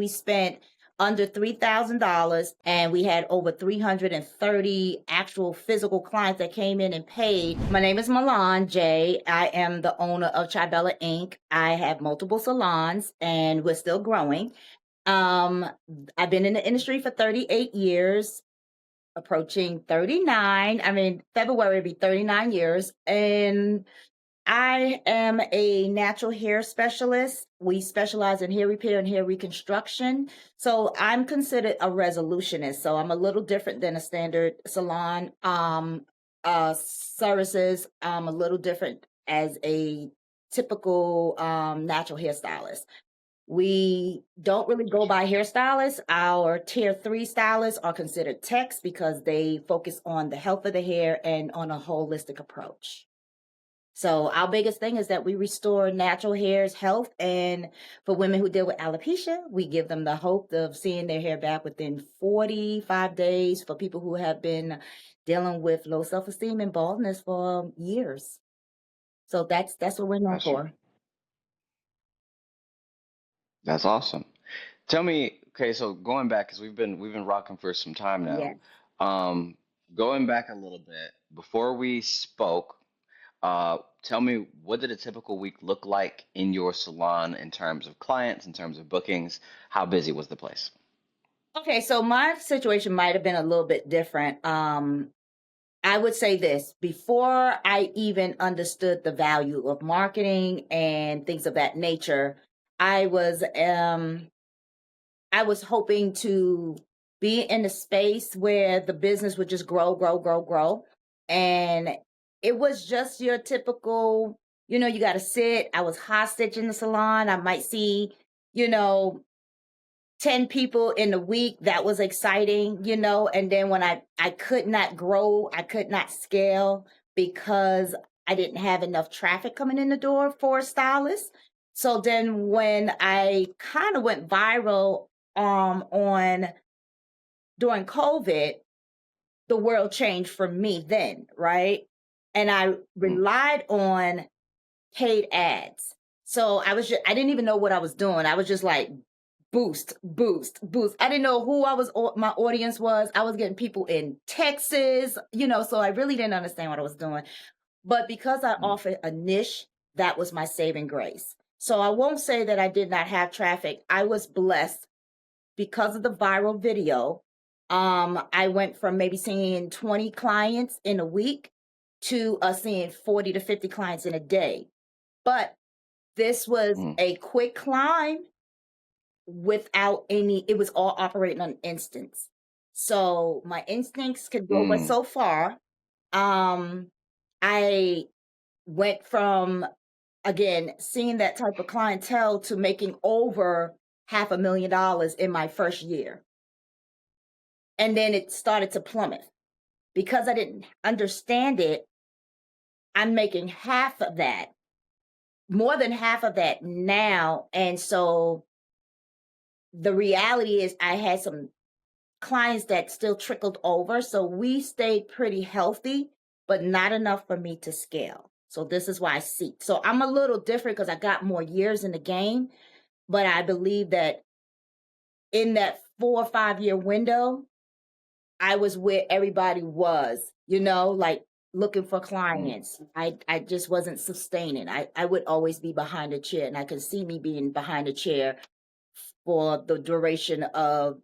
we spent under $3,000, and we had over 330 actual physical clients that came in and paid. My name is Milan J. I am the owner of Chibella Inc. I have multiple salons and we're still growing. Um, I've been in the industry for 38 years, approaching 39. I mean, February will be 39 years. And I am a natural hair specialist. We specialize in hair repair and hair reconstruction. So I'm considered a resolutionist. So I'm a little different than a standard salon services. I'm a little different as a typical natural hairstylist. We don't really go by hairstylists. Our tier 3 stylists are considered techs because they focus on the health of the hair and on a holistic approach. So our biggest thing is that we restore natural hair's health. And for women who deal with alopecia, we give them the hope of seeing their hair back within 45 days for people who have been dealing with low self-esteem and baldness for years. So that's what we're known Gotcha. for. That's awesome. Tell me, okay, so going back, because we've been rocking for some time now. Yes. Um, Going back a little bit, before we spoke, tell me, what did a typical week look like in your salon in terms of clients, in terms of bookings? How busy was the place? Okay, so my situation might have been a little bit different. I would say this before I even understood the value of marketing and things of that nature, I was um I was hoping to be in a space where the business would just grow, grow, grow, grow. And it was just your typical, you got to sit. I was hostage in the salon. I might see, you know, 10 people in a week. That was exciting, and then when I could not grow, I could not scale because I didn't have enough traffic coming in the door for a stylist. So then when I kind of went viral on during COVID, the world changed for me then, right? And I Mm, relied on paid ads. So I didn't even know what I was doing. I was just like, boost, boost, boost. I didn't know who my audience was. I was getting people in Texas, so I really didn't understand what I was doing. But because I mm, offered a niche, that was my saving grace. So I won't say that I did not have traffic. I was blessed because of the viral video. I went from maybe seeing 20 clients in a week to seeing 40 to 50 clients in a day. But this was mm, a quick climb without it was all operating on instincts. So my instincts could go but mm, so far. Um, I went from, again, seeing that type of clientele to making over $500,000 in my first year. And then it started to plummet because I didn't understand it. I'm making half of that, more than half of that now. And so the reality is I had some clients that still trickled over. So we stayed pretty healthy, but not enough for me to scale. So this is why I seek. So I'm a little different because I got more years in the game, but I believe that in that 4 or 5 year window, I was where everybody was, like looking for mm. clients. I just wasn't sustaining. I would always be behind a chair, and I could see me being behind a chair for the duration of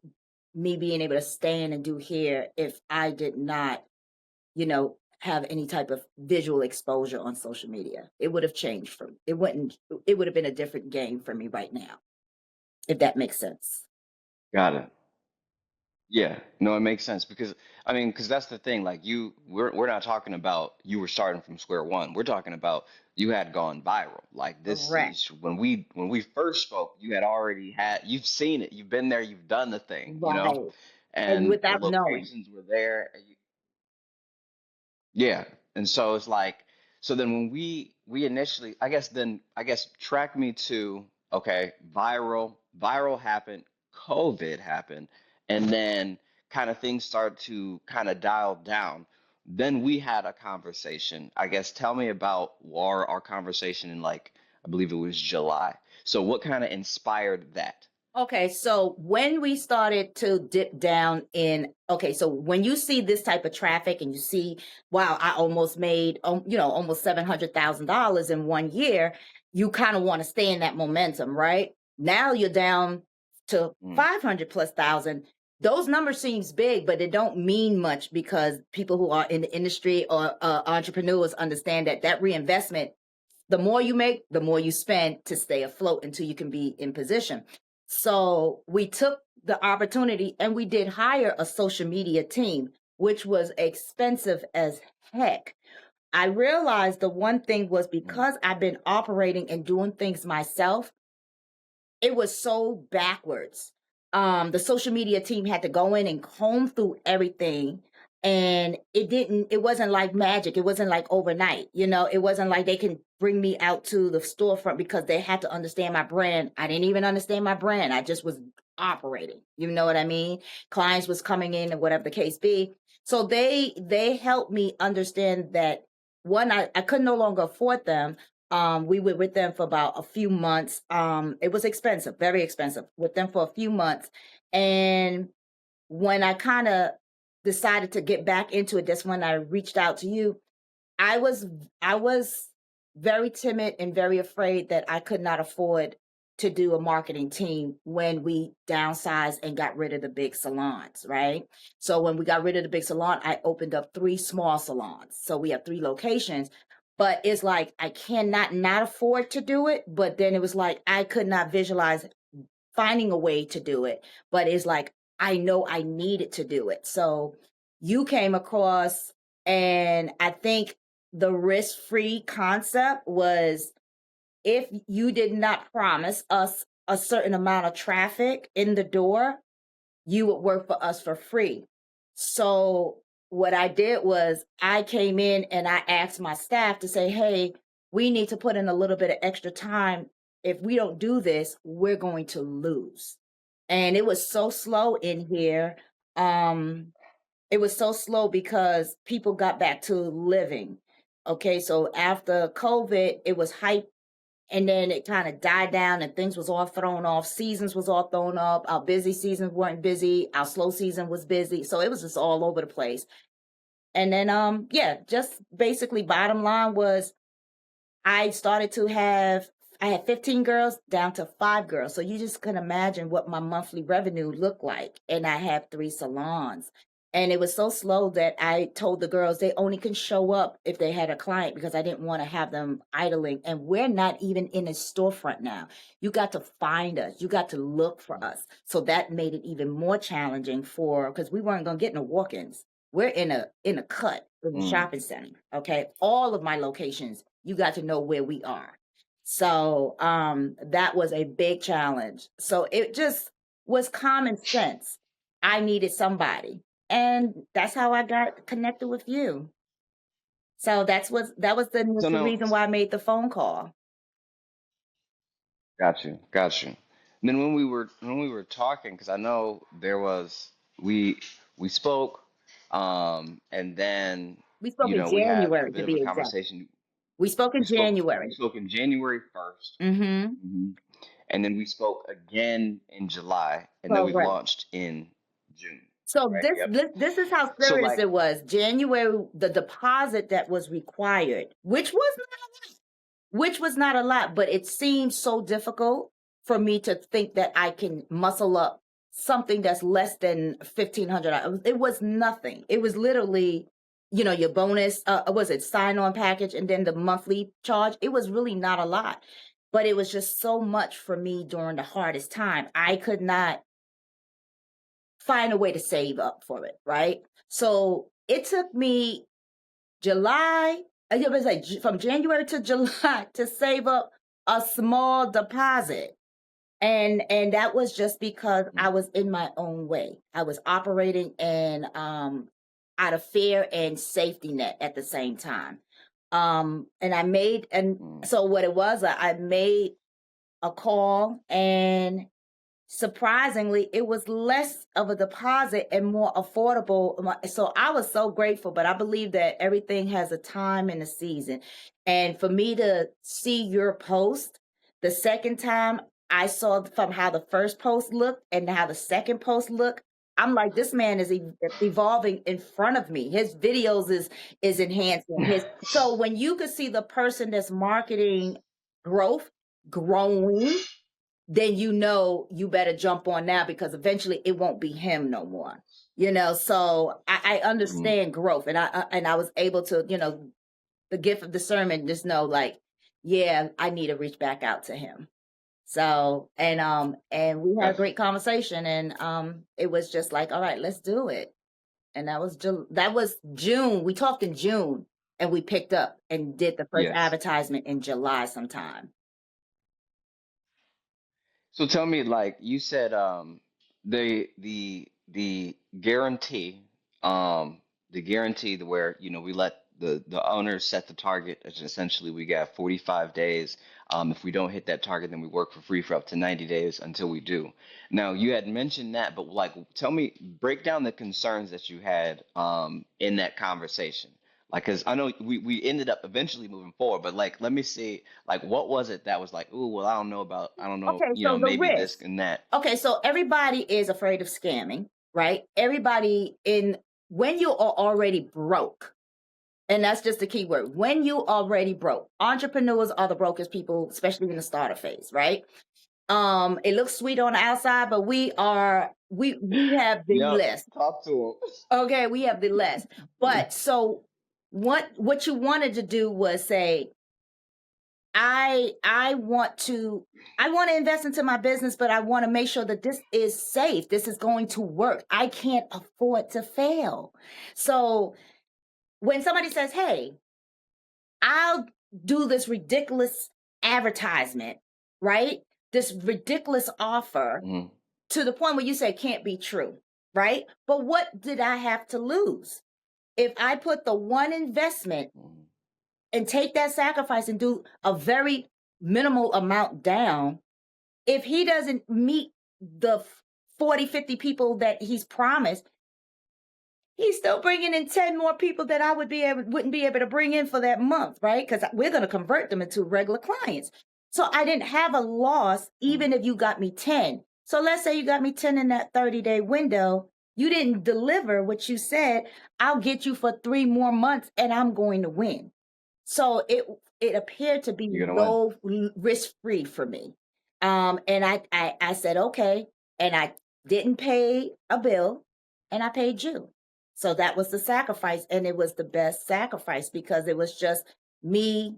me being able to stand and do hair if I did not, have any type of visual exposure on social media. It would have changed it would have been a different game for me right now, if that makes sense. Got it. Yeah, no, it makes sense because I mean, because that's the thing. Like we're not talking about you were starting from square one. We're talking about you had gone viral. Like this Correct. is when we first spoke, you had already you've seen it, you've been there, you've done the thing, Right. And and the without knowing. locations were there. Yeah, and so it's like, so then when we initially, I guess track me to, okay, viral happened, COVID happened, and then kind of things start to kind of dial down. Then we had a conversation. I guess tell me about our conversation in, like, I believe it was July. So what kind of inspired that? Okay, so when we started to dip down in, okay, so when you see this type of traffic and you see, wow, I almost made, almost $700,000 in 1 year, you kind of want to stay in that momentum, right? Now you're down to Mm, 500 plus thousand. Those numbers seems big, but it don't mean much because people who are in the industry or entrepreneurs understand that that reinvestment, the more you make, the more you spend to stay afloat until you can be in position. So we took the opportunity and we did hire a social media team, which was expensive as heck. I realized the one thing was mm, because I've been operating and doing things myself, it was so backwards. The social media team had to go in and comb through everything. And it wasn't like magic. It wasn't like overnight. It wasn't like they can bring me out to the storefront because they had to understand my brand. I didn't even understand my brand. I just was operating. You know what I mean? Clients was coming in and whatever the case be. So they helped me understand that one, I could no longer afford them. We were with them for about a few months. It was expensive, very expensive, with them for a few months. And when I kind of decided to get back into it, that's when I reached out to you. I was very timid and very afraid that I could not afford to do a marketing team when we downsized and got rid of the big salons, right? So when we got rid of the big salon, I opened up three small salons. So we have three locations, but it's like I cannot not afford to do it. But then it was like I could not visualize finding a way to do it, but it's like I know I needed to do it. So you came across, and I think the risk free concept was if you did not promise us a certain amount of traffic in the door, you would work for us for free. So what I did was I came in and I asked my staff to say, hey, we need to put in a little bit of extra time. If we don't do this, we're going to lose. And it was so slow in here. Um, it was so slow because people got back to living. Okay, so after COVID, it was hype, and then it kind of died down and things was all thrown off. Seasons was all thrown up. Our busy seasons weren't busy. Our slow season was busy. So it was just all over the place. And then yeah, just basically bottom line was I started to have I had 15 girls down to 5 girls. So you just can imagine what my monthly revenue looked like. And I have three salons. And it was so slow that I told the girls they only can show up if they had a client because I didn't want to have them idling. And we're not even in a storefront now. You got to find us. You got to look for us. So that made it even more challenging for because we weren't gonna get no walk-ins. We're in a cut in the mm. shopping center. Okay. All of my locations, you got to know where we are. So that was a big challenge. So it just was common sense. I needed somebody. And that's how I got connected with you. So that was the So initial now, reason why I made the phone call. got you, got you. And then when we were talking, because I know there was we spoke, and then We spoke in we had a January to bit of a be exact. conversation. We spoke We in spoke January. in January 1st, Mm-hmm. and then we spoke again in July, and then we Correct. launched in June. So Right. this Yep. this this is how So serious like, it was. January, the deposit that was required, which was not a lot, but it seemed so difficult for me to think that I can muscle up something that's less than $1,500. It was nothing. It was literally, your bonus. Was it sign-on package and then the monthly charge? It was really not a lot, but it was just so much for me during the hardest time. I could not find a way to save up for it, right? So it took me July, it was like from January to July to save up a small deposit. And that was just because mm, I was in my own way. I was operating and out of fear and safety net at the same time. And I made and mm, so what it was, I made a call, and surprisingly, it was less of a deposit and more affordable. So I was so grateful, but I believe that everything has a time and a season. And for me to see your post the second time, I saw from how the first post looked and how the second post looked. I'm like, this man is evolving in front of me. His videos is enhancing his. So when you could see the person that's marketing growth growing, then you know you better jump on now because eventually it won't be him no more. So I Mhm. understand growth, and I was able to, the gift of discernment, just know like, yeah, I need to reach back out to him. So, and we had a Okay. great conversation, and it was just like, all right, let's do it. And that was June. We talked in June, and we picked up and did the first Yes. advertisement in July sometime. So tell me, like you said, the guarantee, the guarantee where we let the owners set the target. Essentially, we got 45 days. If we don't hit that target, then we work for free for up to 90 days until we do. Now, you had mentioned that, but like, tell me, break down the concerns that you had in that conversation. Like, because I know we ended up eventually moving forward, but like, let me see, like, what was it that was like, oh, well, I don't know, Okay, so the maybe this risk. and that. Okay, so everybody is afraid of scamming, right? Everybody in when you are already broke, and that's just the key word. When you already broke, entrepreneurs are the brokest people, especially in the starter phase, right? It looks sweet on the outside, but we have the Yep. list. Talk to Okay, we have the list. them. But so what you wanted to do was say, I want to invest into my business, but I want to make sure that this is safe. This is going to work. I can't afford to fail. So when somebody says, "Hey, I'll do this ridiculous advertisement," right? This ridiculous offer Mhm. to the point where you say it can't be true, right? But what did I have to lose? If I put the one investment Mhm. and take that sacrifice and do a very minimal amount down, if he doesn't meet the 40, 50 people that he's promised, he's still bringing in 10 more people that I wouldn't be able to bring in for that month, right? Because we're going to convert them into regular clients. So I didn't have a loss Mhm. even if you got me 10. So let's say you got me 10 in that 30-day window. You didn't deliver what you said. I'll get you for 3 more months and I'm going to win. So it appeared to be You're gonna win. low risk free for me. And I said, okay. And I didn't pay a bill and I paid you. So that was the sacrifice. And it was the best sacrifice because it was just me,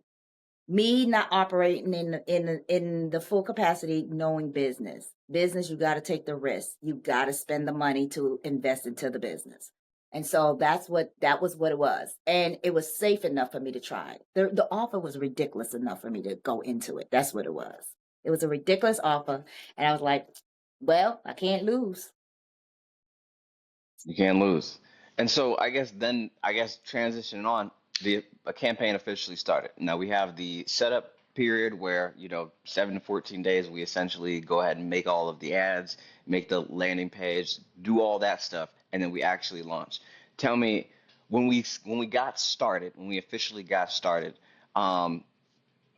me not operating in the full capacity, knowing business. Business, you got to take the risk. You got to spend the money to invest into the business. And so that was what it was. And it was safe enough for me to try it. The offer was ridiculous enough for me to go into it. That's what it was. It was a ridiculous offer. And I was like, well, I can't lose. You can't lose. And so I guess transitioning on, the a campaign officially started. Now we have the setup period where, 7 to 14 days, we essentially go ahead and make all of the ads, make the landing page, do all that stuff, and then we actually launch. Tell me, when we got started, when we officially got started, um,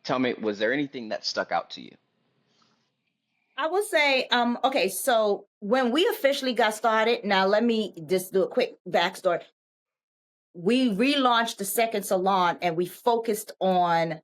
tell me, was there anything that stuck out to you? I will say, okay, so when we officially got started, now let me just do a quick backstory. We relaunched the second salon and we focused on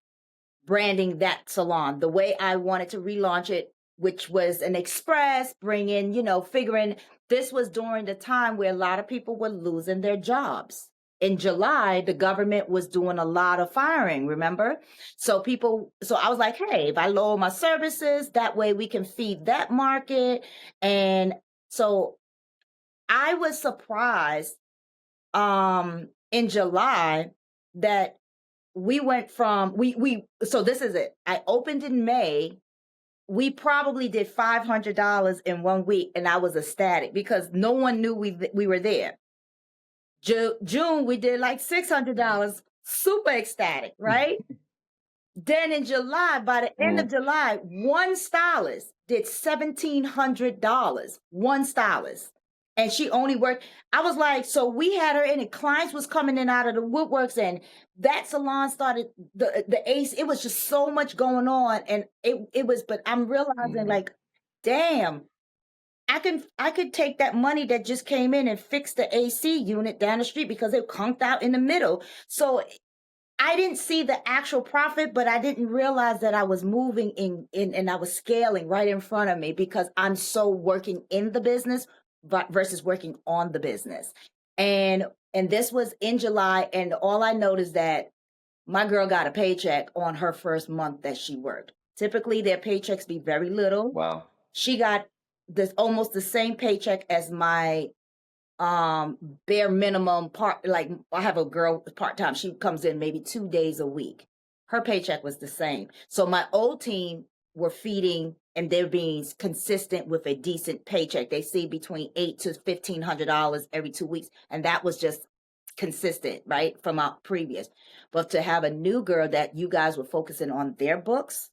branding that salon the way I wanted to relaunch it, which was an express, bringing, figuring this was during the time where a lot of people were losing their jobs. In July, the government was doing a lot of firing, remember? So I was like, hey, if I lower my services, that way we can feed that market. And so I was surprised in July that we went from we so this is it. I opened in May. We probably did $500 in 1 week, and I was ecstatic because no one knew we were there. June we did like $600, super ecstatic, right? Then in July, by the end of Mhm. July, one stylist did $1,700. One stylist. and she only worked. I was like, so we had her in, and clients was coming in out of the woodworks, and that salon started the ace. It was just so much going on, and it was. But I'm realizing, Mm, like, damn, I could take that money that just came in and fix the AC unit down the street because it conked out in the middle. So I didn't see the actual profit, but I didn't realize that I was moving in and I was scaling right in front of me because I'm so working in the business but versus working on the business. And and this was in July, and all I noticed that my girl got a paycheck on her first month that she worked. Typically their paychecks be very little. wow. She got this almost the same paycheck as my um bare minimum part. Like, I have a girl part-time, she comes in maybe 2 days a week. Her paycheck was the same. So my old team were feeding, and they're being consistent with a decent paycheck. They see between $800 to $1,500 every 2 weeks, and that was just consistent, right, from our previous. But to have a new girl that you guys were focusing on their books,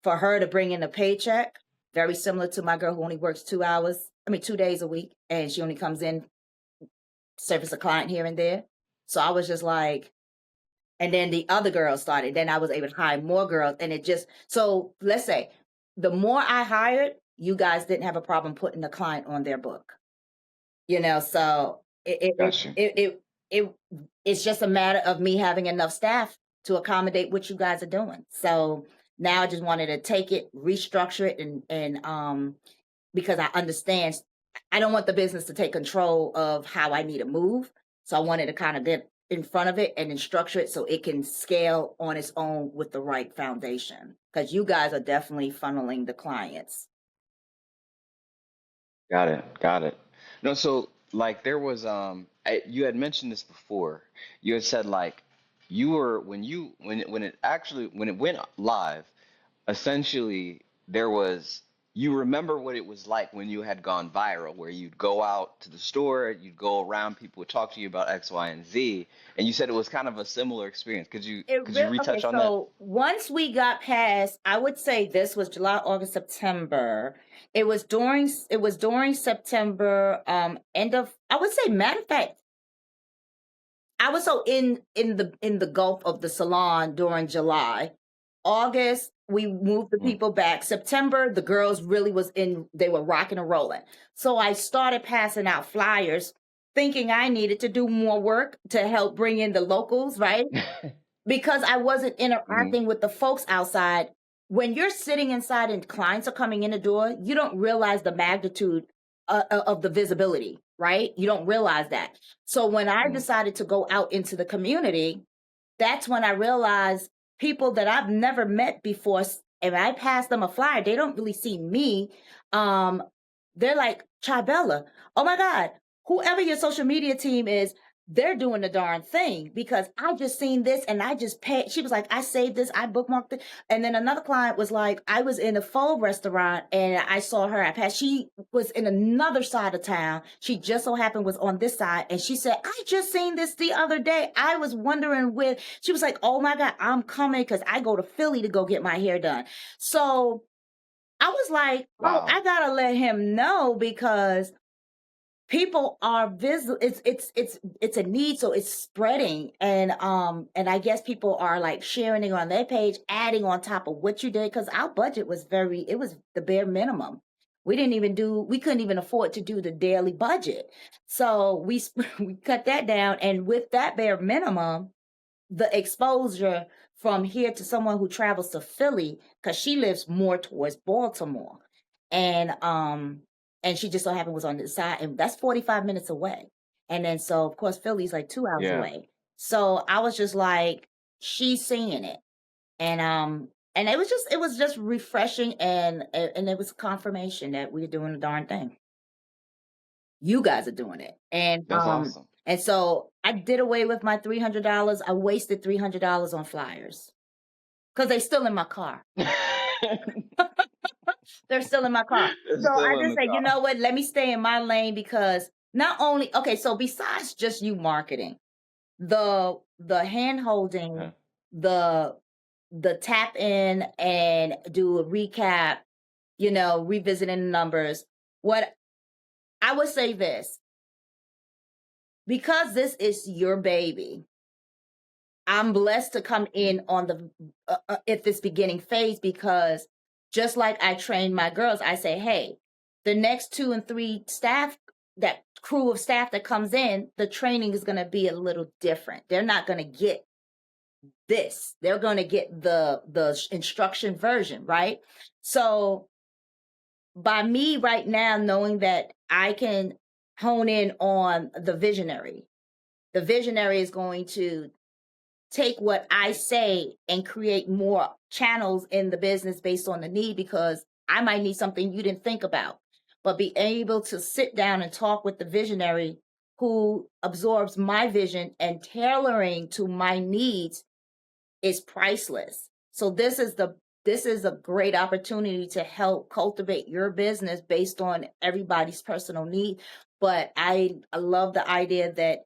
for her to bring in a paycheck very similar to my girl who only works 2 hours, I mean 2 days a week, and she only comes in, service a client here and there. So I was just like, and then the other girls started. Then I was able to hire more girls, and it just, so let's say the more I hired, you guys didn't have a problem putting the client on their book. So Got you. it it's just a matter of me having enough staff to accommodate what you guys are doing. So now I just wanted to take it, restructure it, and because I understand, I don't want the business to take control of how I need to move. So I wanted to kind of get in front of it and then structure it so it can scale on its own with the right foundation. Because you guys are definitely funneling the clients. Got it. Got it. No, so like there was you had mentioned this before. You had said like you were when it actually when it went live, essentially there was you remember what it was like when you had gone viral, where you'd go out to the store, you'd go around, people would talk to you about X, Y, and Z, and you said it was kind of a similar experience. Could you Okay, retouch on that? so once we got past, I would say this was July, August, September. It was during September, end of, I would say, matter of fact, I was so in the gulf of the salon during July. August, we moved the Mm. people back. September, the girls really was in, they were rocking and rolling. So I started passing out flyers, thinking I needed to do more work to help bring in the locals, right? Because I wasn't Hmm. interacting with the folks outside. When you're sitting inside and clients are coming in the door, you don't realize the magnitude of the visibility, right? You don't realize that. So when I Mm. decided to go out into the community, that's when I realized people that I've never met before, and I pass them a flyer, they don't really see me. Um, they're like, Chabella, oh my God, whoever your social media team is, they're doing the darn thing because I just seen this and I just paid. She was like, I saved this, I bookmarked it. And then another client was like, I was in a pho restaurant and I saw her. I passed. She was in another side of town. She just so happened was on this side. And she said, I just seen this the other day. I was wondering where. She was like, oh my God, I'm coming because I go to Philly to go get my hair done. So I was like, oh, Wow. I gotta let him know because people are visible. It's a need, so it's spreading, and I guess people are like sharing it on their page, adding on top of what you did, because our budget was it was the bare minimum. We couldn't even afford to do the daily budget, so we cut that down, and with that bare minimum, the exposure from here to someone who travels to Philly, because she lives more towards Baltimore, and and she just so happened was on the side, and that's 45 minutes away. And then so of course Philly's like 2 hours Yeah, away. So I was just like, she's seeing it. And it was just refreshing, and it was confirmation that we're doing the darn thing. You guys are doing it. that's awesome. And so I did away with my $300. I wasted $300 on flyers because they still in my car. They're still in my car. It's So I still in just the said, you car. know what? Let me stay in my lane because not only, okay, so besides just you marketing, the hand Yeah. holding, the the tap in and do a recap, revisiting the numbers. What I would say this, because this is your baby, I'm blessed to come in on the at this beginning phase, because just like I train my girls, I say, hey, the next 2 and 3 staff, that crew of staff that comes in, the training is going to be a little different. They're not going to get this. They're going to get the instruction version, right? So by me right now knowing that I can hone in on the visionary is going to take what I say and create more channels in the business based on the need, because I might need something you didn't think about. But be able to sit down and talk with the visionary who absorbs my vision and tailoring to my needs is priceless. So this is a great opportunity to help cultivate your business based on everybody's personal need. But I love the idea that,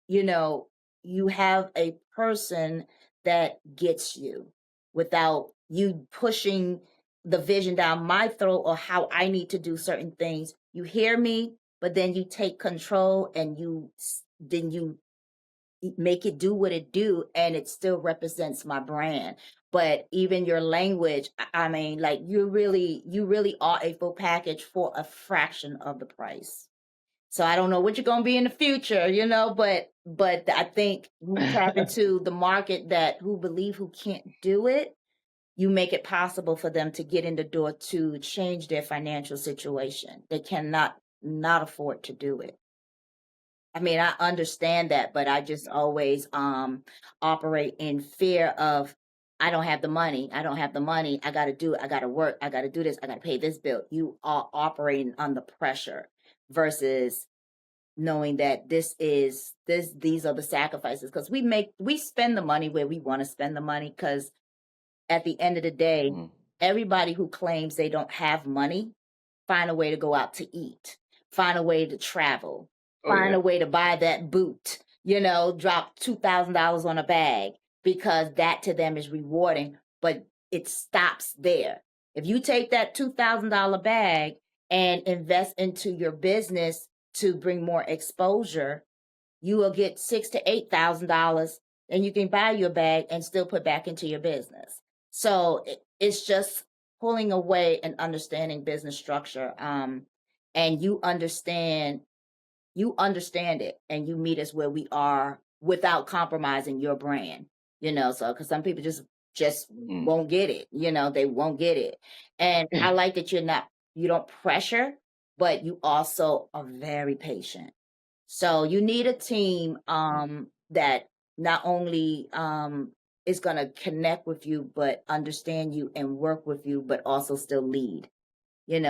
you know, you have a person that gets you without you pushing the vision down my throat or how I need to do certain things. You hear me, but then you take control and then you make it do what it do, and it still represents my brand. But even your language, I mean, like, you really are a full package for a fraction of the price. So I don't know what you're going to be in the future, but I think you tap into the market that who can't do it. You make it possible for them to get in the door to change their financial situation. They cannot not afford to do it. I mean, I understand that, but I just always operate in fear of, I don't have the money. I don't have the money. I got to do it. I got to work. I got to do this. I got to pay this bill. You are operating under pressure versus knowing that these are the sacrifices, because we spend the money where we want to spend the money, because at the end of the day, Mm. everybody who claims they don't have money find a way to go out to eat, find a way to travel, Oh find a yeah. way to buy that boot, drop $2,000 on a bag, because that to them is rewarding, but it stops there. If you take that $2,000 bag and invest into your business to bring more exposure, you will get $6,000 to $8,000, and you can buy your bag and still put back into your business. So it's just pulling away and understanding business structure. And you understand it, and you meet us where we are without compromising your brand. So because some people just Mm. won't get it. They won't get it. And I like that you don't pressure, but you also are very patient. So you need a team that not only is going to connect with you, but understand you and work with you, but also still lead.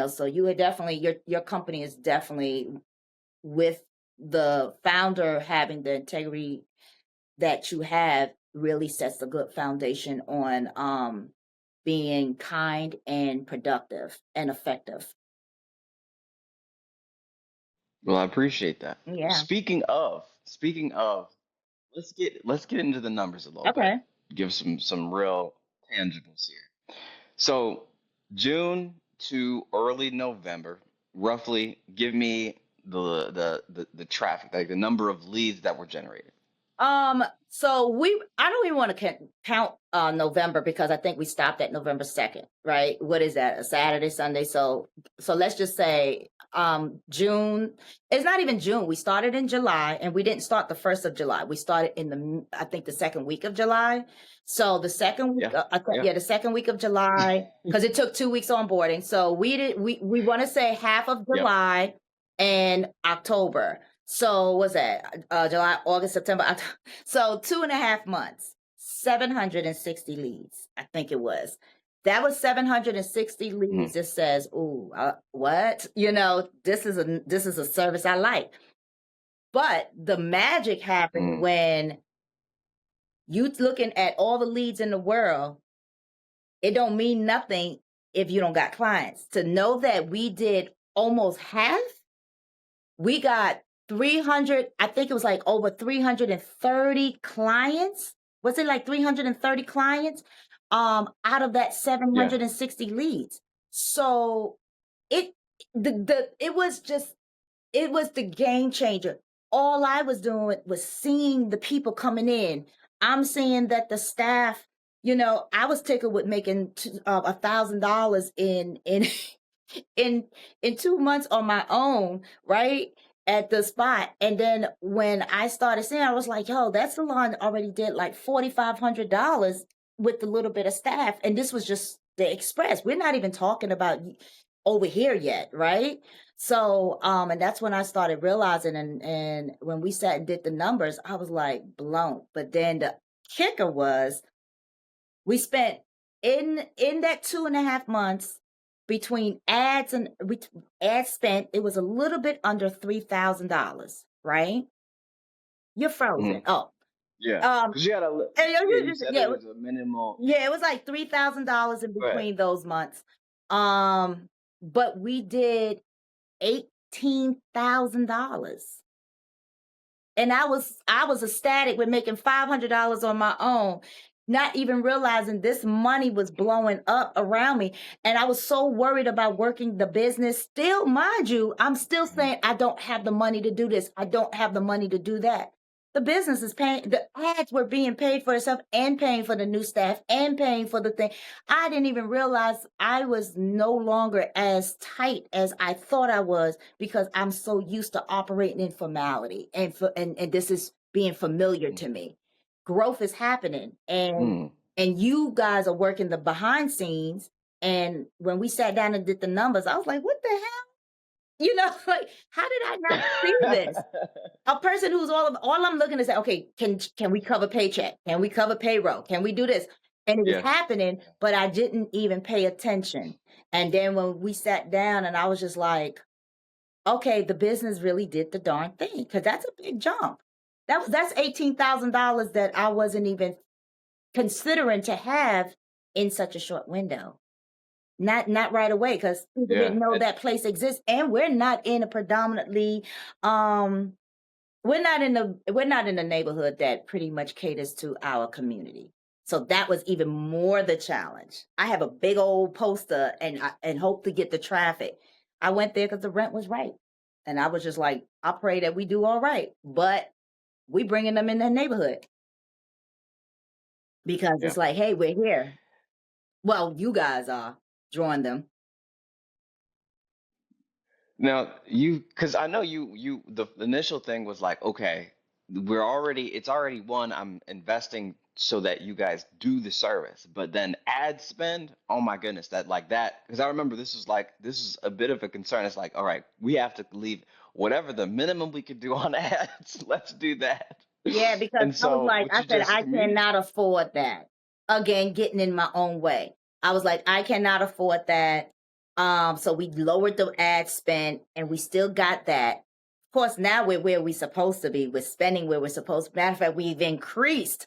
So you are definitely your company is definitely, with the founder having the integrity that you have, really sets a good foundation on being kind and productive and effective. Well, I appreciate that. Yeah. Speaking of, let's get into the numbers a little bit. Okay. Give some real tangibles here. So June to early November, roughly, give me the traffic, like the number of leads that were generated. So I don't even want to count November, because I think we stopped at November 2nd, right? What is that? A Saturday, Sunday. So let's just say June. It's not even June. We started in July, and we didn't start the 1st of July. We started in I think the second week of July. So the second week, Yeah, yeah. yeah, the second week of July, because it took 2 weeks onboarding. So we want to say half of Yep. July and October. So what's that? July, August, September, October. So 2.5 months, 760 leads, I think it was. That was 760 Mhm. leads. It says, "Ooh, what? This is a service I like." But the magic happened Mm. when you looking at all the leads in the world. It don't mean nothing if you don't got clients. To know that we did almost half, we got 300, I think it was like over 330 clients. Was it like 330 clients out of that Yeah. 760 leads? So it it was just it was the game changer. All I was doing was seeing the people coming in. I'm seeing that the staff, I was tickled with making $1,000 in in 2 months on my own, right? At the spot. And then when I started seeing, I was like, yo, that salon already did like $4,500 with the little bit of staff. And this was just the express. We're not even talking about over here yet, right? So and that's when I started realizing, and when we sat and did the numbers, I was like blown. But then the kicker was we spent in that 2.5 months between ads and ads spent, it was a little bit under $3,000, right? You're frozen. Mhm. Oh, Yeah, um, because you had a and yeah, you you just said yeah, it was a minimal. yeah, it was like $3,000 in Go ahead. between those months. But we did $18,000. And I was ecstatic with making $500 on my own, not even realizing this money was blowing up around me. And I was so worried about working the business. Still, mind you, I'm still Mhm. saying I don't have the money to do this. I don't have the money to do that. The business is paying, the ads were being paid for itself and paying for the new staff and paying for the thing. I didn't even realize I was no longer as tight as I thought I was because I'm so used to operating in formality, and this is being familiar Mhm. to me. Growth is happening, and Mm. you guys are working the behind scenes. And when we sat down and did the numbers, I was like, what the hell? Like, how did I not see this? A person who's all I'm looking to say, okay, can we cover paycheck? Can we cover payroll? Can we do this? And it was Yeah. happening, but I didn't even pay attention. And then when we sat down and I was just like, okay, the business really did the darn thing. Because that's a big jump. That's $18,000 that I wasn't even considering to have in such a short window. Not right away, because people Yeah. didn't know And that place exists. And we're not in a predominantly um we're not in a neighborhood that pretty much caters to our community. So that was even more the challenge. I have a big old poster and hope to get the traffic. I went there because the rent was right. And I was just like, I pray that we do all right. But we bringing them in the neighborhood because yeah. it's like, hey, we're here. Well, you guys are drawing them. Now because I know the initial thing was like, okay, it's already one, I'm investing so that you guys do the service, but then ad spend, oh my goodness, because I remember this is a bit of a concern. It's like, all right, we have to leave whatever the minimum we could do on ads, let's do that. Yeah, because And I was so like, what I you said, just I communicate, cannot afford that. Again, getting in my own way. I was like, I cannot afford that. So we lowered the ad spend and we still got that. Of course, now we're where we're supposed to be. We're spending where we're supposed to. Matter of fact, we've increased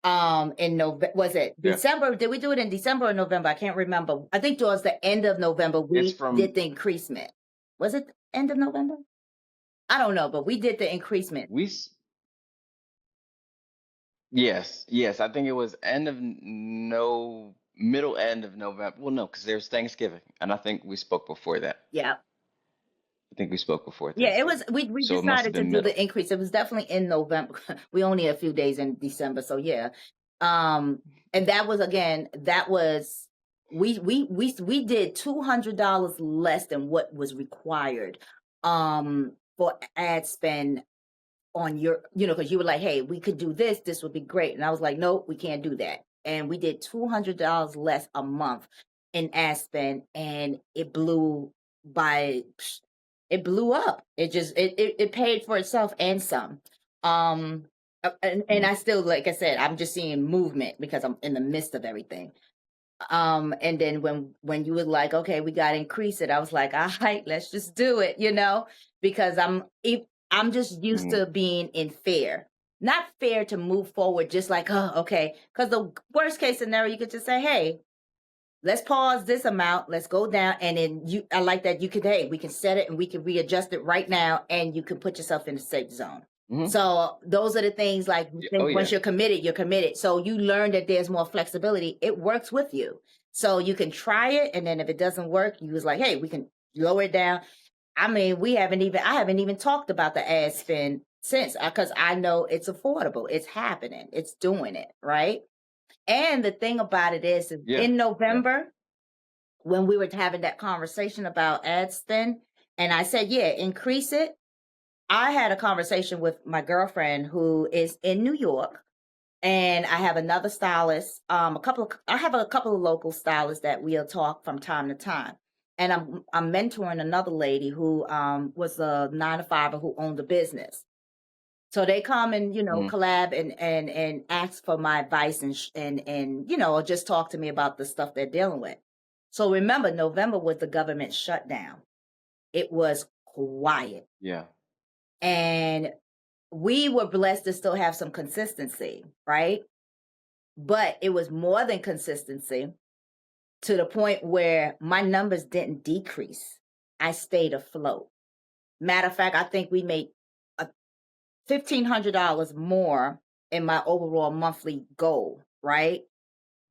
in November. Was it yeah, December? Did we do it in December or November? I can't remember. I think towards the end of November, it's we from did the increasement. Was it the end of November? I don't know, but we did the increasement. we s- yes, yes, I think it was end of no middle end of November. Well, no, because there's Thanksgiving, and I think we spoke before that. Yeah. I think we spoke before Yeah, it was Thanksgiving, we so it must have decided to been do middle. the increase. It was definitely in November. We only a few days in December, so yeah. Um, and that was again, that was we did $200 less than what was required for ad spend on your, because you were like, hey, we could do this, this would be great. And I was like, nope, we can't do that. And we did $200 less a month in ad spend, and by, it blew up. It just, it paid for itself and some. Um, and Mm, I still, like I said, I'm just seeing movement because I'm in the midst of everything. And then when you were like, okay, we got to increase it, I was like, all right, let's just do it, because I'm just used mm, to being in fair, not fair to move forward, just like, oh, okay, because the worst case scenario, you could just say, hey, let's pause this amount, let's go down, and then I like that you could, hey, we can set it and we can readjust it right now, and you can put yourself in the safe zone. hmm. So those are the things, like, you Yeah, oh think yeah. once you're committed, you're committed. So you learn that there's more flexibility. It works with you. So you can try it, and then if it doesn't work, you was like, hey, we can lower it down. I mean, I haven't even talked about the ad spend since, because I know it's affordable. It's happening. It's doing it, right? And the thing about it is Yeah. in Yeah. November, when we were having that conversation about ad spend, and I said, yeah, increase it. I had a conversation with my girlfriend who is in New York, and I have another stylist. I have a couple of local stylists that we'll talk from time to time. And I'm mentoring another lady who was a 9 to 5 who owned a business. So they come and Mm, collab and ask for my advice and or just talk to me about the stuff they're dealing with. So remember, November was the government shutdown. It was quiet, yeah. and we were blessed to still have some consistency, right? But it was more than consistency to the point where my numbers didn't decrease. I stayed afloat. Matter of fact, I think we made a $1,500 more in my overall monthly goal, right?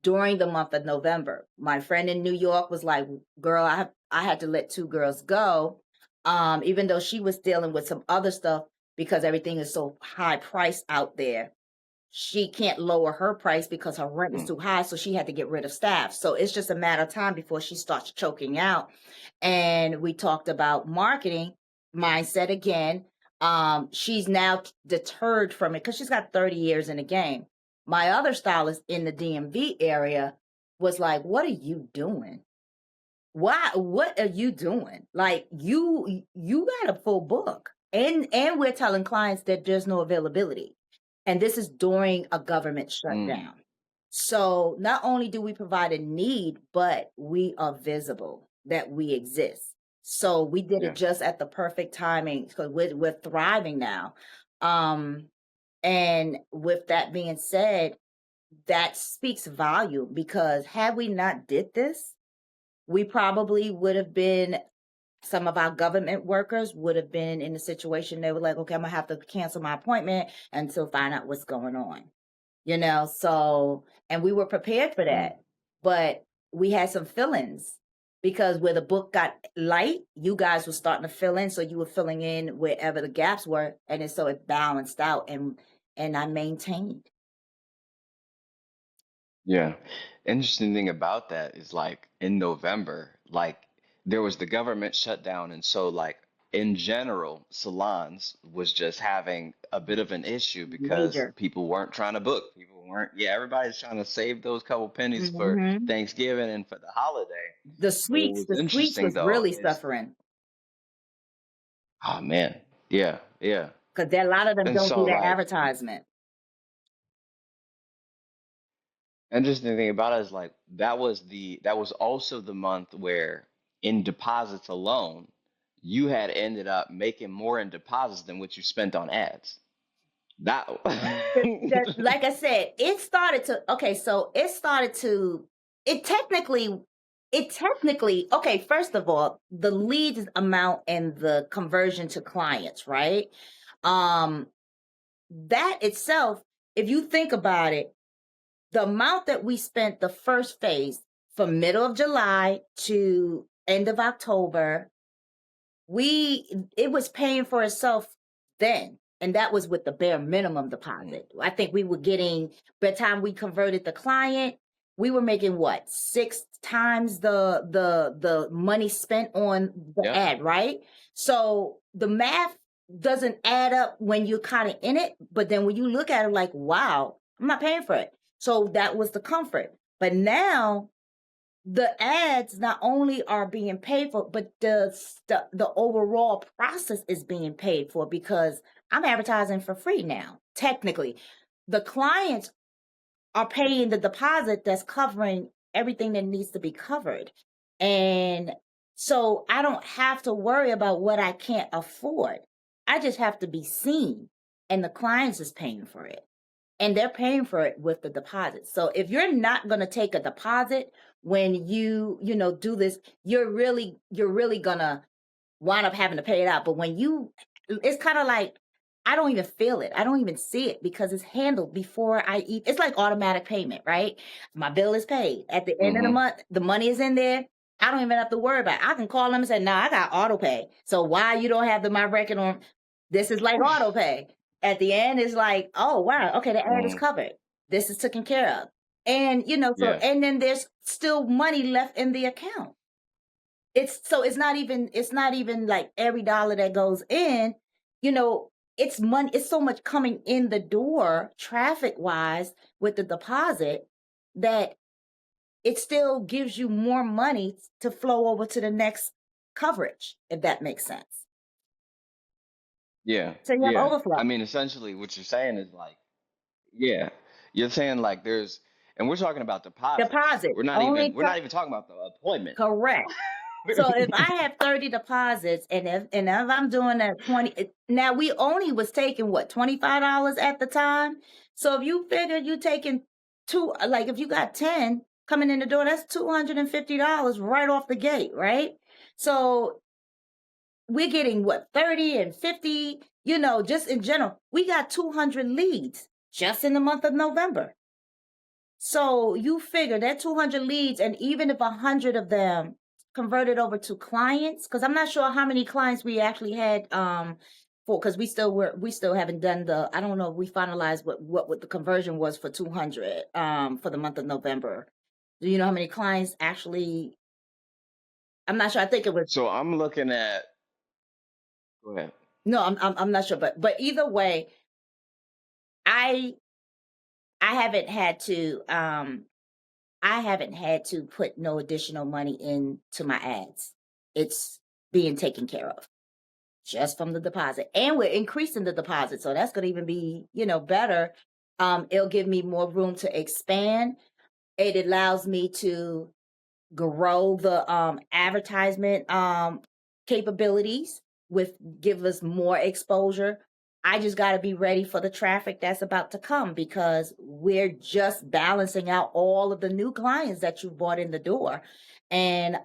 During the month of November. My friend in New York was like, girl, I had to let 2 girls go. Even though she was dealing with some other stuff because everything is so high priced out there. She can't lower her price because her rent is Mm, too high, so she had to get rid of staff. So it's just a matter of time before she starts choking out. And we talked about marketing mindset again. She's now deterred from it because she's got 30 years in the game. My other stylist in the DMV area was like, "What are you doing? Why? What are you doing? Like you got a full book, and we're telling clients that there's no availability, and this is during a government mm, shutdown. So not only do we provide a need, but we are visible that we exist. So we did it yeah. just at the perfect timing because we're thriving now. Um, and with that being said, that speaks volume because had we not did this, we probably would have been some of our government workers would have been in the situation they were like, okay, I'm gonna have to cancel my appointment until find out what's going on. So and we were prepared for Mm, that. But we had some fill-ins because where the book got light, you guys were starting to fill in. So you were filling in wherever the gaps were, and so it balanced out and I maintained. yeah. Interesting thing about that is like in November, like there was the government shutdown, and so like in general, salons was just having a bit of an issue because Major. people weren't trying to book. People weren't, yeah, everybody's trying to save those couple pennies for Hmm. Thanksgiving and for the holiday. The But what suites, was the suites interesting was though really is, suffering oh man, yeah, yeah. because a lot of them And don't do so their like advertisement. interesting thing about it is like that was also the month where in deposits alone you had ended up making more in deposits than what you spent on ads. That Like I said, it technically, okay, first of all, the leads amount and the conversion to clients, right? Um, that itself, if you think about it, the amount that we spent the first phase from middle of July to end of October, we it was paying for itself then, and that was with the bare minimum Mm, deposit. I think we were getting, by the time we converted the client, we were making what, 6 times the money spent on the yep. ad, right? So the math doesn't add up when you're kind of in it, but then when you look at it like, wow, I'm not paying for it. So that was the comfort. But now the ads not only are being paid for, but the overall process is being paid for because I'm advertising for free now. Technically, the clients are paying the deposit that's covering everything that needs to be covered, and so I don't have to worry about what I can't afford. I just have to be seen, and the clients is paying for it, and they're paying for it with the deposit. So if you're not going to take a deposit when you do this, you're really going to wind up having to pay it out. But when you it's kind of like I don't even feel it. I don't even see it because it's handled before I eat. It's like automatic payment, right? My bill is paid. At the end of the Mm-hmm. month, the money is in there. I don't even have to worry about it. I can call them and say, "Nah, I got auto pay. So why you don't have my record on? This is like auto pay." At the end, it's like, "Oh wow, okay, the ad is Mm, covered. This is taken care of." And so yeah, and then there's still money left in the account. It's not even like every dollar that goes in, you know, it's money, it's so much coming in the door traffic wise with the deposit that it still gives you more money to flow over to the next coverage, if that makes sense. yeah, So you have yeah. I overflow. mean, essentially, what you're saying is like, yeah, you're saying like there's, and we're talking about deposits. Deposits We're not even only we're not even talking about the appointment. correct. So if I have 30 deposits and if I'm doing that 20, now we only was taking what, $25 at the time. So if you figure you taking two, like if you got 10 coming in the door, that's $250 right off the gate, right? So we're getting what, 30 and 50, just in general. We got 200 leads just in the month of November. So you figure that 200 leads, and even if 100 of them converted over to clients, because I'm not sure how many clients we actually had for, because we still haven't done the, I don't know if we finalized what the conversion was for 200 for the month of November. Do you know how many clients actually? I'm not sure. I think it was, So I'm looking at. Go ahead. no, I'm not sure, but either way, I I haven't had to I haven't had to put no additional money into my ads. It's being taken care of just from the deposit. And we're increasing the deposit. So that's going to even be, better. It'll give me more room to expand. It allows me to grow the advertisement capabilities with give us more exposure. I just got to be ready for the traffic that's about to come because we're just balancing out all of the new clients that you brought in the door. And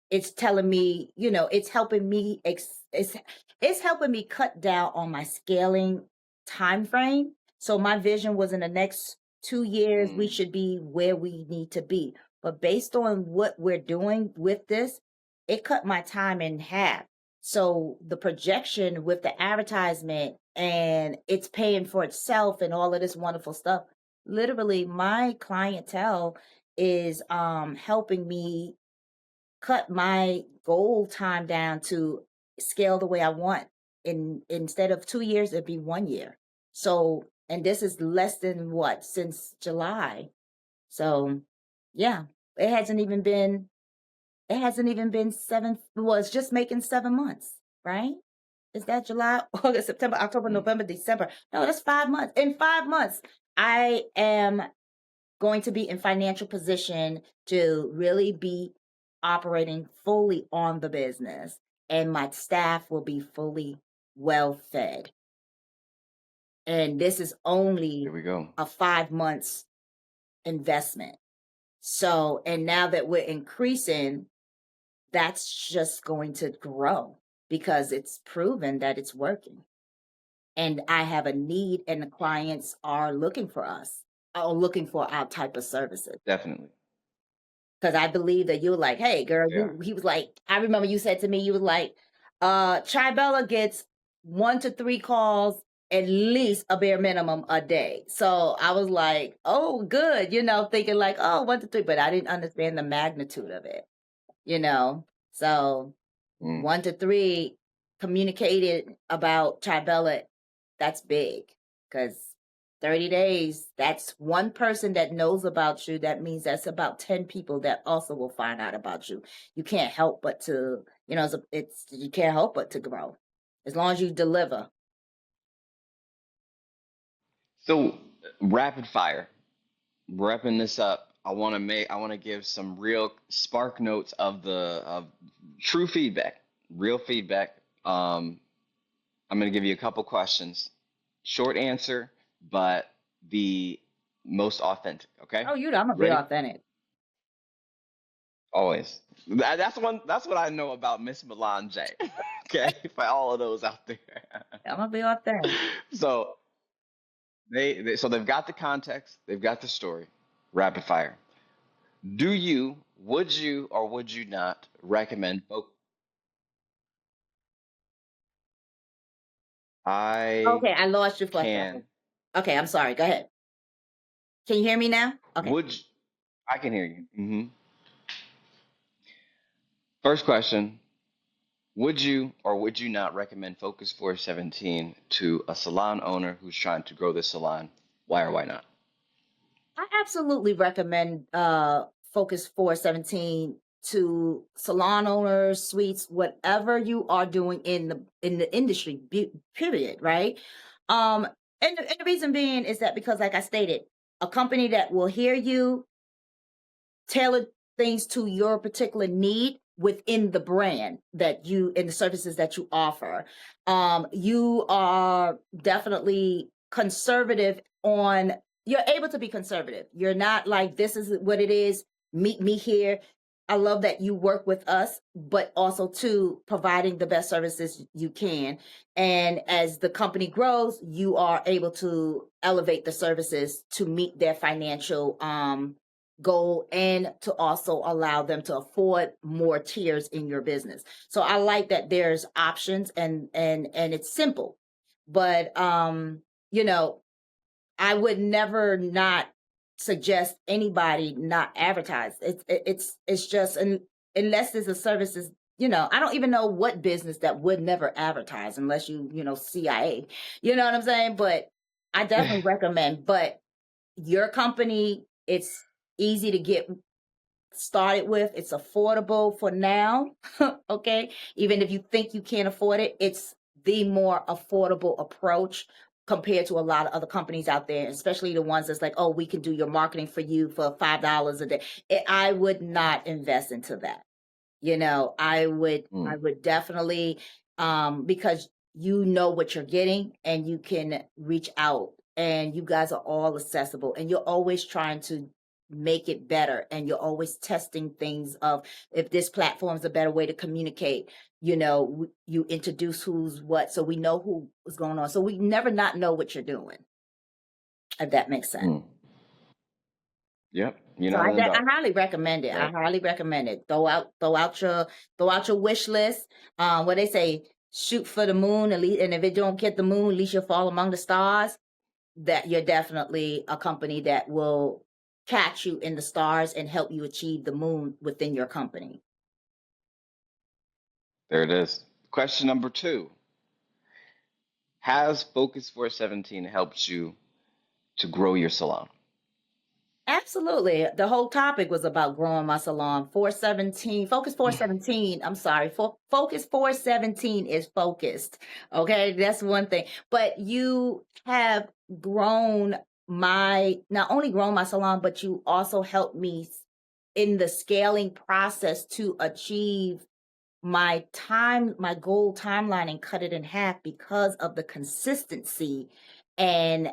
it's telling me, it's helping me it's helping me cut down on my scaling time frame. So my vision was in the next 2 years we Mm, should be where we need to be. But based on what we're doing with this, it cut my time in half. So the projection with the advertisement and it's paying for itself and all of this wonderful stuff. Literally, my clientele is helping me cut my goal time down to scale the way I want. Instead of 2 years, it'd be 1 year. So, and this is less than what, since July. So yeah, it hasn't even been seven, well, it's just making 7 months, right? Is that July, August, September, October, mm. November, December? No, that's 5 months. In 5 months, I am going to be in financial position to really be operating fully on the business, and my staff will be fully well fed. And this is There only we go. a 5 months investment. So, and now that we're increasing, that's just going to grow because it's proven that it's working. And I have a need, and the clients are looking for us, or looking for our type of services. Definitely. Because I believe that you were like, hey, girl, Yeah. he was like, I remember you said to me, you was like, Chibella gets 1 to 3 calls, at least a bare minimum a day. So I was like, oh, good, thinking like, oh, 1 to 3, but I didn't understand the magnitude of it, you know. So Mm. 1 to 3 communicated about Chibella, that's big because 30 days, that's one person that knows about you. That means that's about 10 people that also will find out about you. You can't help but to, you can't help but to grow as long as you deliver. So rapid fire. Wrapping this up, I want to give some real spark notes of the of true feedback, real feedback. I'm going to give you a couple questions. Short answer, but the most authentic, okay? Oh, I'm gonna be Ready? authentic. Always. That's what I know about Miss Milan J. Okay? For all of those out there. I'm gonna be authentic. So, they've got the context, they've got the story. Rapid fire. Do you would you or would you not recommend I Okay, I lost you for a second. can. Okay, I'm sorry. Go ahead. Can you hear me now? Okay. Would I can hear you. First question: would you or would you not recommend Focus 417 to a salon owner who's trying to grow this salon? Why or why not? I absolutely recommend Focus 417 to salon owners, suites, whatever you are doing in the industry, period, right? Um, and the reason being is that because, like I stated, a company that will hear you, tailor things to your particular need within the brand that you and the services that you offer. You are definitely conservative on, you're able to be conservative. You're not like, this is what it is, meet me here. I love that you work with us, but also too providing the best services you can. And as the company grows, you are able to elevate the services to meet their financial goal and to also allow them to afford more tiers in your business. So I like that there's options and it's simple. But you know, I would never not suggest anybody not advertise. It's just unless there's a services, I don't even know what business that would never advertise unless CIA. You know what I'm saying? But I definitely recommend. But your company, it's easy to get started with. It's affordable for now. Okay. Even if you think you can't afford it, it's the more affordable approach compared to a lot of other companies out there, especially the ones that's like, oh, we can do your marketing for you for $5 a day. I would not invest into that. I Mm, would definitely, because you know what you're getting and you can reach out and you guys are all accessible and you're always trying to make it better and you're always testing things of if this platform is a better way to communicate. You introduce who's what so we know who is going on, so we never not know what you're doing, if that makes sense. mm. Yep, you're So not in the I dark. highly recommend it. I Yep. highly recommend it. Throw out your wish list. What they say, shoot for the moon, at least, and if it don't get the moon, at least you'll fall among the stars. That you're definitely a company that will catch you in the stars and help you achieve the moon within your company. There it is. Question number two: has Focus 417 helped you to grow your salon? Absolutely. The whole topic was about growing my salon. 417, Focus 417. I'm sorry. Focus 417 is focused. Okay. That's one thing. But you have grown not only grown my salon, but you also helped me in the scaling process to achieve my goal timeline and cut it in half because of the consistency and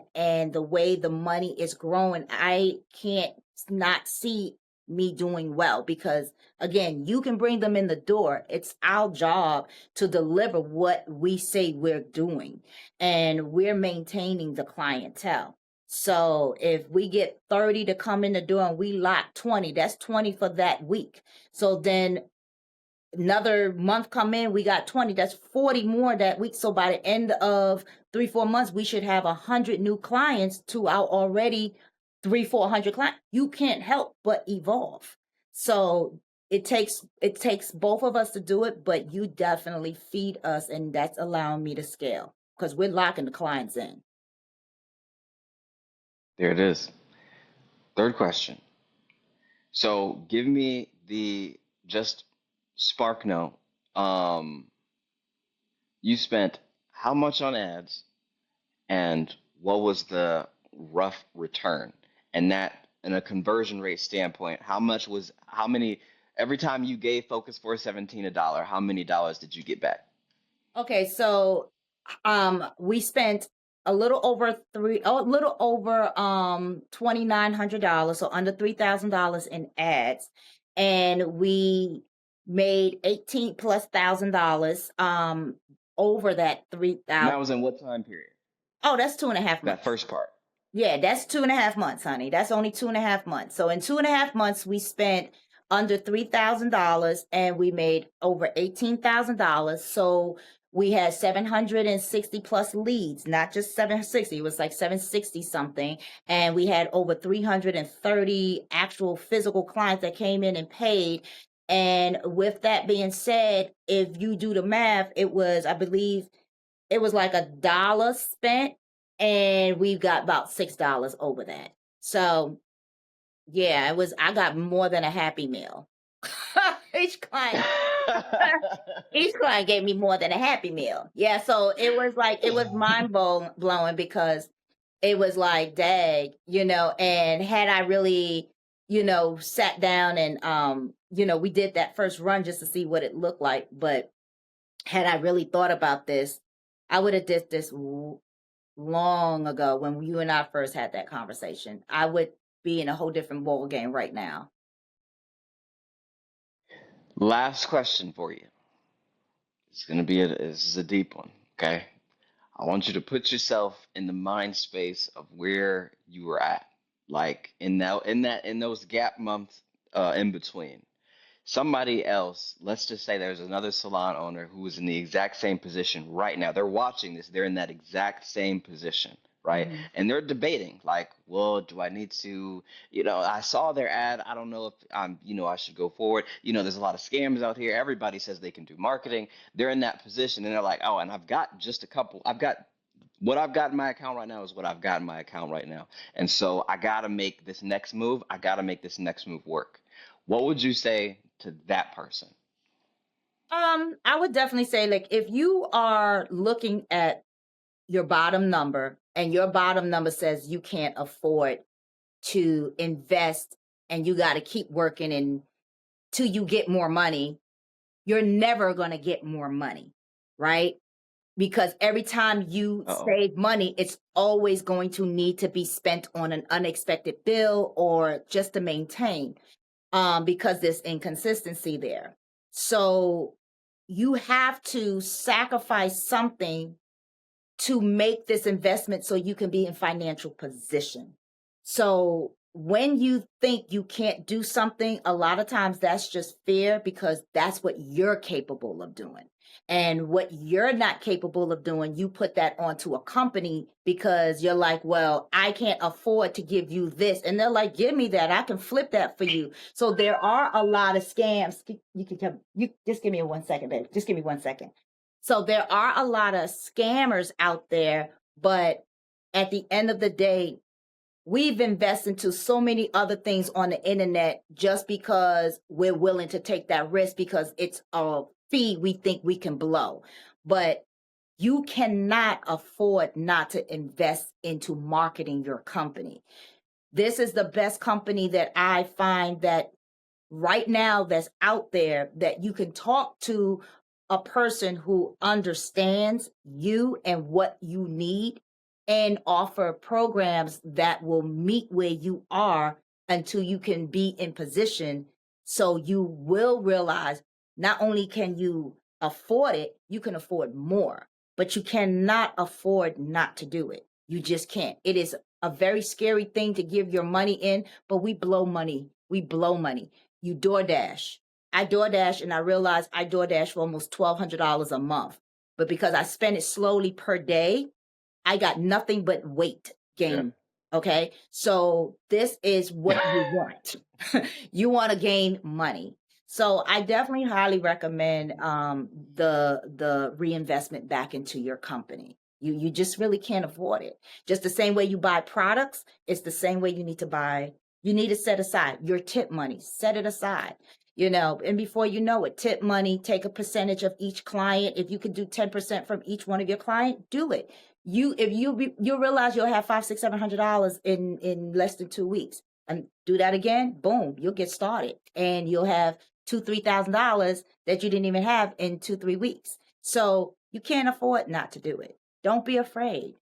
the way the money is growing. I can't not see me doing well because again, you can bring them in the door. It's our job to deliver what we say we're doing, and we're maintaining the clientele. So if we get 30 to come in the door and we lock 20, that's 20 for that week. So then another month come in, we got 20, that's 40 more that week. So by the end of 3 4 months we should have 100 new clients to our already 3 400 clients. You can't help but evolve. So it takes both of us to do it, but you definitely feed us and that's allowing me to scale because we're locking the clients in. There it is. Third question. So give me the just spark note. Um, you spent how much on ads and what was the rough return? And that in a conversion rate standpoint, how many every time you gave Focus 417 a dollar, how many dollars did you get back? Okay, so we spent a little over $2,900, so under $3,000 in ads, and we made 18 plus $1,000 over that three And thousand. that was in what time period? Oh, that's 2.5 months. That first part. Yeah, that's 2.5 months, honey. That's only 2.5 months. So in 2.5 months, we spent under $3,000 and we made over $18,000. So we had 760 plus leads, not just 760, it was like 760 something. And we had over 330 actual physical clients that came in and paid. And with that being said, if you do the math, it was, I believe, it was like $1 spent, and we got about $6 over that. So yeah, it was, I got more than a happy meal. Each client, each client gave me more than a happy meal. Yeah, so it was like, it was mind blowing because it was like, dang, and had I really, sat down and we did that first run just to see what it looked like, but had I really thought about this, I would have did this long ago when you and I first had that conversation. I would be in a whole different ball game right now. Last question for you. This is a deep one, okay? I want you to put yourself in the mind space of where you were at, like in those gap months in between. Somebody else, let's just say there's another salon owner who is in the exact same position right now. They're watching this, they're in that exact same position, right? Mhm. And they're debating, like, well, do I need to, I saw their ad. I don't know if I should go forward. There's a lot of scams out here. Everybody says they can do marketing. They're in that position and they're like, oh, and what I've got in my account right now is what I've got in my account right now. And so I got to make this next move. I got to make this next move work. What would you say to that person? I would definitely say, like, if you are looking at your bottom number and your bottom number says you can't afford to invest and you got to keep working until you get more money, you're never going to get more money, right? Because every time you Uh-oh. save money, it's always going to need to be spent on an unexpected bill or just to maintain, because there's inconsistency there. So you have to sacrifice something to make this investment so you can be in financial position. So when you think you can't do something, a lot of times that's just fear because that's what you're capable of doing. And what you're not capable of doing, you put that onto a company because you're like, well, I can't afford to give you this. And they're like, give me that. I can flip that for you. So there are a lot of scams. You can come, you just give me 1 second, babe. Just give me 1 second. So there are a lot of scammers out there, but at the end of the day, we've invested into so many other things on the internet just because we're willing to take that risk because it's a fee we think we can blow. But you cannot afford not to invest into marketing your company. This is the best company that I find that right now that's out there that you can talk to a person who understands you and what you need and offer programs that will meet where you are until you can be in position so you will realize not only can you afford it, you can afford more, but you cannot afford not to do it. You just can't. It is a very scary thing to give your money in, but we blow money. We blow money. You DoorDash. I DoorDash and I realized I DoorDash for almost $1,200 a month. But because I spend it slowly per day, I got nothing but weight Yeah. gain. Okay. So this is what you want. You want to gain money. So I definitely highly recommend the reinvestment back into your company. You just really can't afford it. Just the same way you buy products, it's the same way you need to set aside your tip money, set it aside. And before you know it, tip money, take a percentage of each client. If you could do 10% from each one of your client, do it. You'll realize you'll have 5, 6, $700 in less than 2 weeks. And do that again, boom, you'll get started. And you'll have $2,000, $3,000 that you didn't even have in 2, 3 weeks. So you can't afford not to do it. Don't be afraid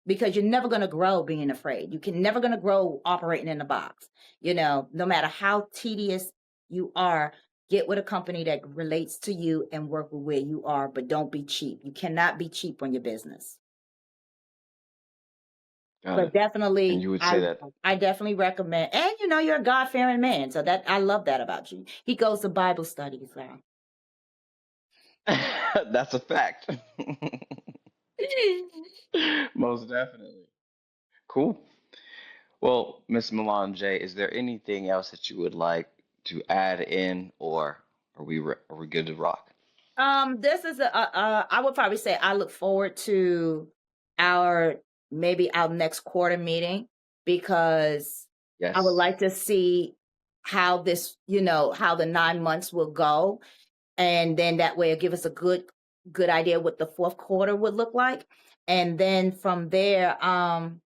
because you're never going to grow being afraid. You can never going to grow operating in a box. No matter how tedious you are, get with a company that relates to you and work with where you are, but don't be cheap. You cannot be cheap on your business. Got But it. And definitely, you would I say that I definitely recommend. And you're a God fearing man, so that I love that about you. He goes to Bible studies. So. that's a fact. Most definitely. Cool. Well, Miss Milan J, is there anything else that you would like to add in, or are we good to rock? This is I would probably say I look forward to our maybe our next quarter meeting because I would Yes. like to see how this, how the 9 months will go. And then that way it'll give us a good idea what the fourth quarter would look like. And then from there, I'm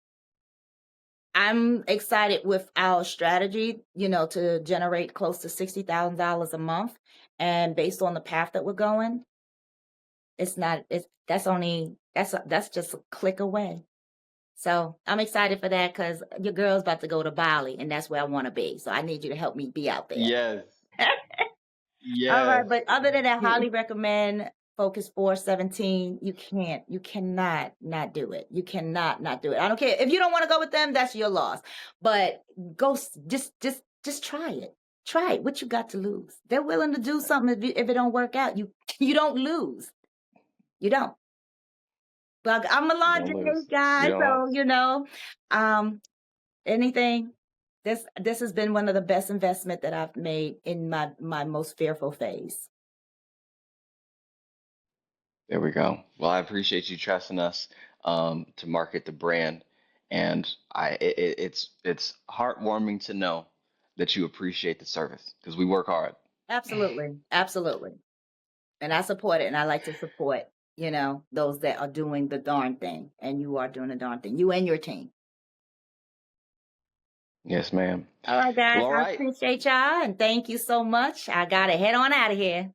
excited with our strategy, to generate close to $60,000 a month. And based on the path that we're going, it's not, it's that's just a click away. So I'm excited for that because your girl's about to go to Bali and that's where I want to be. So I need you to help me be out there. Yes. All right, Yes. but other than that, highly recommend Focus 417. You cannot not do it. You cannot not do it. I don't care if you don't want to go with them. That's your loss. But just try it. Try it. What you got to lose? They're willing to do something if it don't work out. You don't lose. You don't. But I'm a You Milan don't J lose. You guy, don't so lose. um, anything. This has been one of the best investment that I've made in my most fearful phase. There we go. Well, I appreciate you trusting us to market the brand, and it's heartwarming to know that you appreciate the service because we work hard. Absolutely. Absolutely. And I support it and I like to support, those that are doing the darn thing. And you are doing the darn thing. You and your team. Yes, ma'am. All right, Well, guys. all I right. appreciate y'all and thank you so much. I gotta head on out of here.